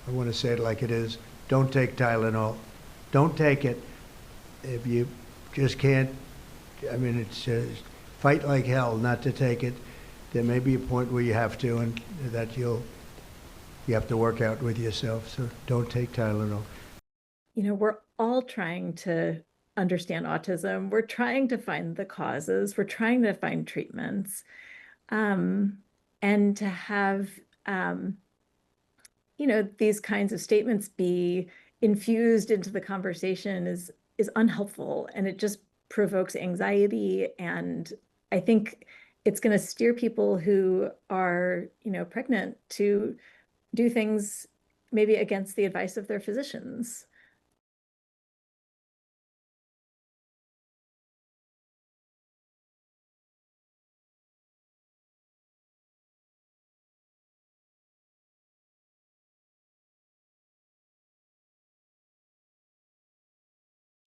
I want to say it like it is. Don't take Tylenol. Don't take it. If you just can't, I mean, it's fight like hell not to take it. There may be a point where you have to, and that you have to work out with yourself. So don't take Tylenol. You know, we're all trying to understand autism. We're trying to find the causes. We're trying to find treatments. Um, and to have, um, these kinds of statements be infused into the conversation is unhelpful, and it just provokes anxiety. And I think it's going to steer people who are, pregnant to do things maybe against the advice of their physicians.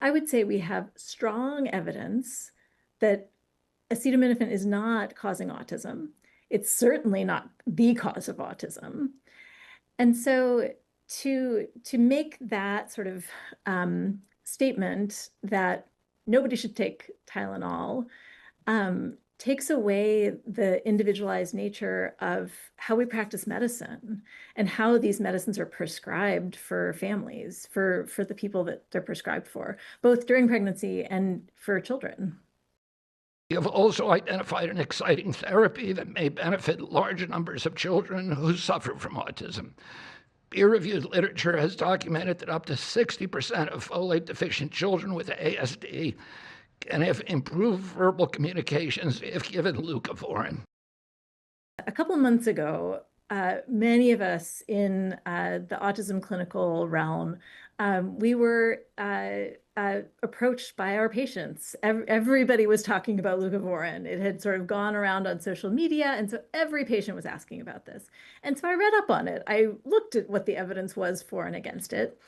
I would say we have strong evidence that acetaminophen is not causing autism. It's certainly not the cause of autism. And so to make that sort of statement that nobody should take Tylenol takes away the individualized nature of how we practice medicine and how these medicines are prescribed for families, for the people that they're prescribed for, both during pregnancy and for children. We have also identified an exciting therapy that may benefit large numbers of children who suffer from autism. Peer-reviewed literature has documented that up to 60% of folate-deficient children with ASD can have improved verbal communications if given leucovorin. A couple of months ago, many of us in the autism clinical realm, we were approached by our patients. Everybody was talking about leucovorin. It had sort of gone around on social media, and so every patient was asking about this. And so I read up on it. I looked at what the evidence was for and against it.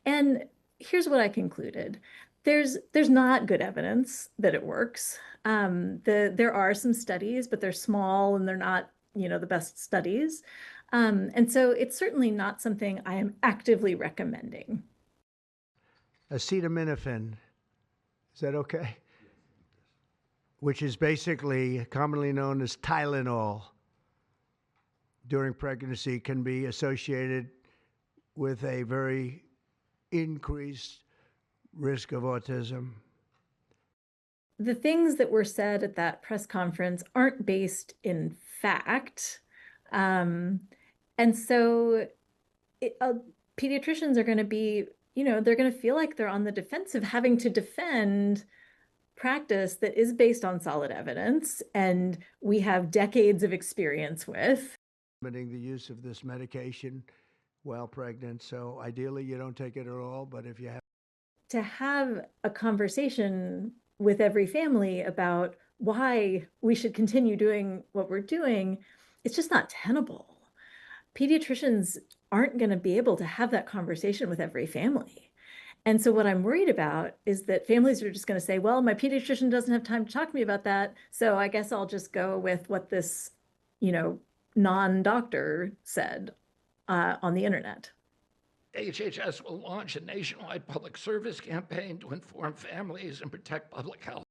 And here's what I concluded. There's not good evidence that it works. There are some studies, but they're small and they're not, the best studies. And so it's certainly not something I am actively recommending. Acetaminophen, is that okay? Which is basically commonly known as Tylenol during pregnancy, can be associated with a very increased risk of autism. The things that were said at that press conference aren't based in fact. And so pediatricians are going to be, they're going to feel like they're on the defensive, having to defend practice that is based on solid evidence and we have decades of experience with. Limiting the use of this medication while pregnant. So ideally you don't take it at all, but if you have to have a conversation with every family about why we should continue doing what we're doing, it's just not tenable. Pediatricians aren't going to be able to have that conversation with every family. And so what I'm worried about is that families are just going to say, well, my pediatrician doesn't have time to talk to me about that, so I guess I'll just go with what this, non-doctor said on the internet. HHS will launch a nationwide public service campaign to inform families and protect public health.